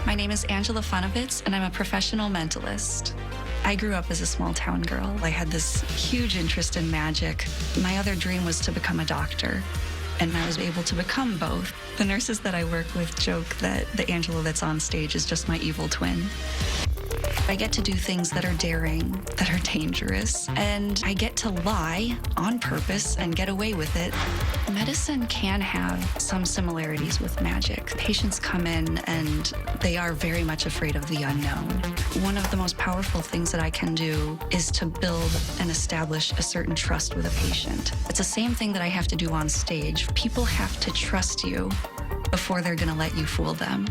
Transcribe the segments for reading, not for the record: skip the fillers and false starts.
My name is Angela Funovits, and I'm a professional mentalist. I grew up as a small town girl. I had this huge interest in magic. My other dream was to become a doctor, and I was able to become both. The nurses that I work with joke that the Angela that's on stage is just my evil twin. I get to do things that are daring, that are dangerous, and I get to lie on purpose and get away with it. Medicine can have some similarities with magic. Patients come in and they are very much afraid of the unknown. One of the most powerful things that I can do is to build and establish a certain trust with a patient. It's the same thing that I have to do on stage. People have to trust you before they're gonna let you fool them.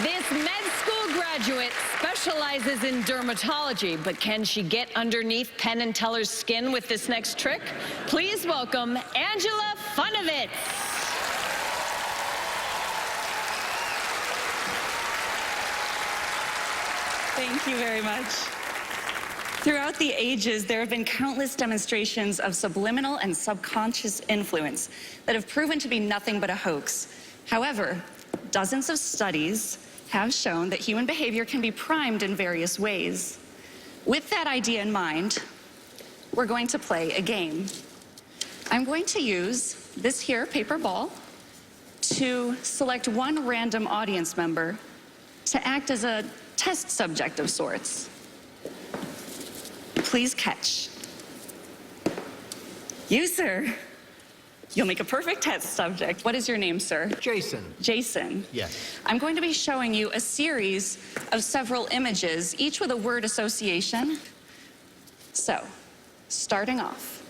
This med school graduate specializes in dermatology, but can she get underneath Penn and Teller's skin with this next trick? Please welcome Angela Funovits. Thank you very much. Throughout the ages, there have been countless demonstrations of subliminal and subconscious influence that have proven to be nothing but a hoax. However, dozens of studies have shown that human behavior can be primed in various ways. With that idea in mind, we're going to play a game. I'm going to use this here paper ball to select one random audience member to act as a test subject of sorts. Please catch. You, sir. You'll make a perfect test subject. What is your name, sir? Jason. Jason. Yes. I'm going to be showing you a series of several images, each with a word association. So, starting off.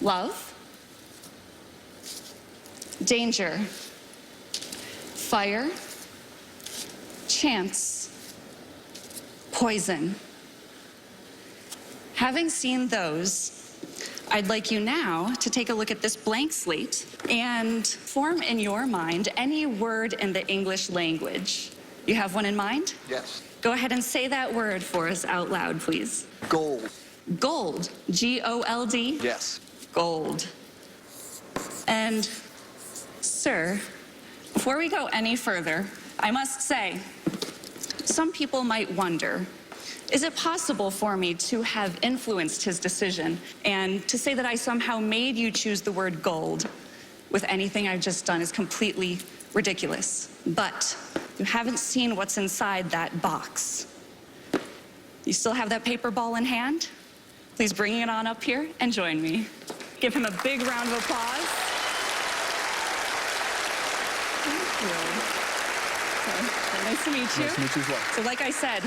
Love. Danger. Fire. Chance. Poison. Having seen those, I'd like you now to take a look at this blank slate and form in your mind any word in the English language. You have one in mind? Yes. Go ahead and say that word for us out loud, please. Gold. Gold. G-O-L-D? Yes. Gold. And, sir, before we go any further, I must say, some people might wonder, is it possible for me to have influenced his decision and to say that I somehow made you choose the word gold with anything I've just done is completely ridiculous. But you haven't seen what's inside that box. You still have that paper ball in hand? Please bring it on up here and join me. Give him a big round of applause. Thank you. So, nice to meet you. Nice to meet you as well. So like I said,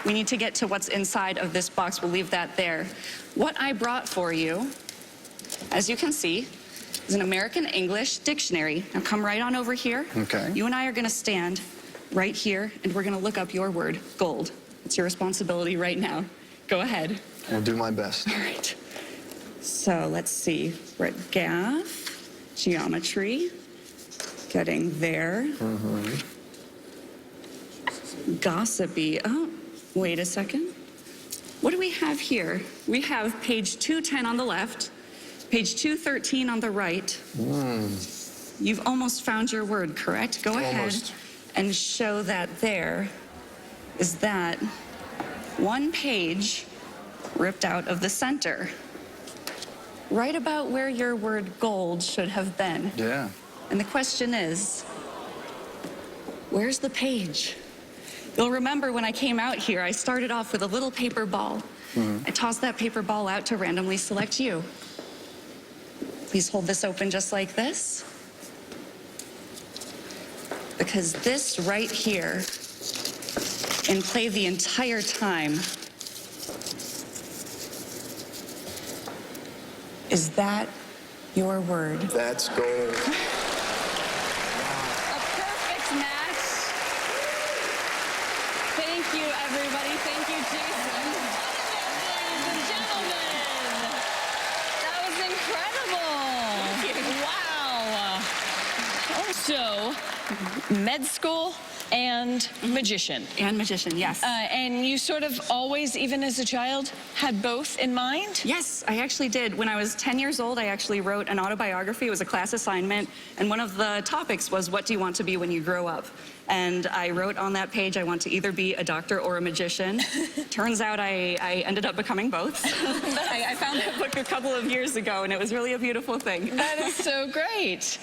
we need to get to what's inside of this box. We'll leave that there. What I brought for you, as you can see, is an American English dictionary. Now come right on over here. Okay. You and I are gonna stand right here and we're gonna look up your word, gold. It's your responsibility right now. Go ahead. I'll do my best. All right. So let's see. We're at gaff, geometry, getting there. Gossipy. Oh, wait a second. What do we have here? We have page 210 on the left, page 213 on the right. You've almost found your word, correct? Go ahead and show that there is that one page ripped out of the center. Right about where your word gold should have been. Yeah. And the question is, where's the page? You'll remember when I came out here, I started off with a little paper ball. I tossed that paper ball out to randomly select you. Please hold this open just like this. Because this right here, in play the entire time, is that your word? That's gold. Thank you, everybody. Thank you, Jason. Ladies and gentlemen, that was incredible. Wow. Also, med school, and magician. And magician, yes. And you sort of always, even as a child, had both in mind? Yes, I actually did. When I was 10 years old, I actually wrote an autobiography. It was a class assignment, and one of the topics was, what do you want to be when you grow up? And I wrote on that page, I want to either be a doctor or a magician. Turns out I ended up becoming both. I found that book a couple of years ago, and it was really a beautiful thing. That is so great.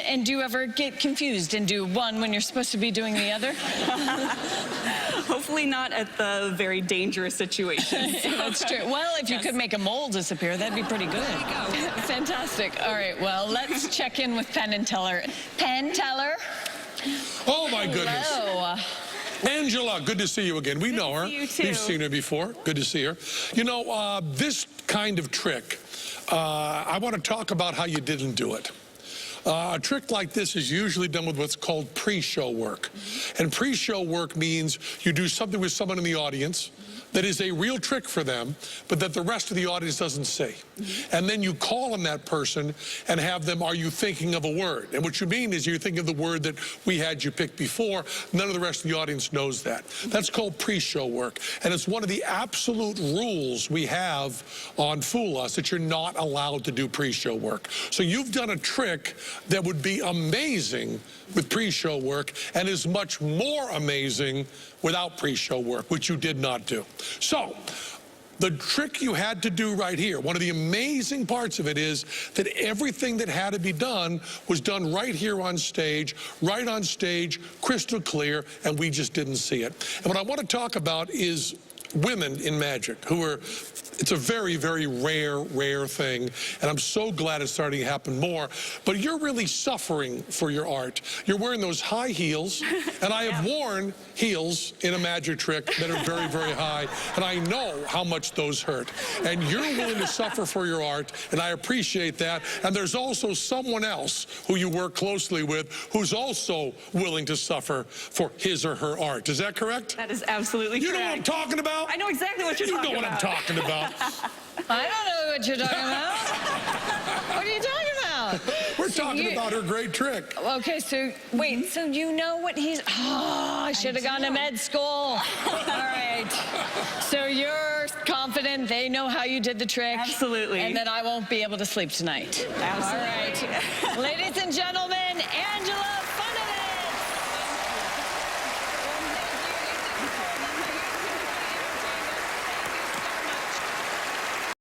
And do you ever get confused and do one when you're supposed to be doing the other? Hopefully not at the very dangerous situations. That's true. Well, if you could make a mole disappear, that'd be pretty good. There you go. Fantastic. All right, well, let's check in with Penn and Teller. Penn, Teller. Oh, my goodness. Hello. Angela, good to see you again. We know her. see you, too. We've seen her before. Good to see her. You know, this kind of trick, I want to talk about how you didn't do it. A trick like this is usually done with what's called pre-show work. And pre-show work means you do something with someone in the audience that is a real trick for them, but that the rest of the audience doesn't see. And then you call on that person and have them, are you thinking of a word? And what you mean is you're thinking of the word that we had you pick before. None of the rest of the audience knows that. That's called pre-show work. And it's one of the absolute rules we have on Fool Us, that you're not allowed to do pre-show work. So you've done a trick that would be amazing with pre-show work and is much more amazing without pre-show work, which you did not do. So the trick you had to do right here, one of the amazing parts of it is that everything that had to be done was done right here on stage, crystal clear, and we just didn't see it. And what I want to talk about is women in magic who are, it's a very, very rare thing, and I'm so glad it's starting to happen more, but you're really suffering for your art. You're wearing those high heels, and I have worn heels in a magic trick that are very, very high, and I know how much those hurt. And you're willing to suffer for your art, and I appreciate that. And there's also someone else who you work closely with who's also willing to suffer for his or her art. Is that correct? That is absolutely correct. You know what I'm talking about? I know exactly what you're talking about. You know what I'm talking about. I don't know what you're talking about. What are you talking about? We're talking about her great trick. Okay, so wait, so you know what he's... Oh, I should have gone to med school. All right. So you're confident they know how you did the trick? Absolutely. And that I won't be able to sleep tonight. Absolutely. All right. Ladies and gentlemen, Angela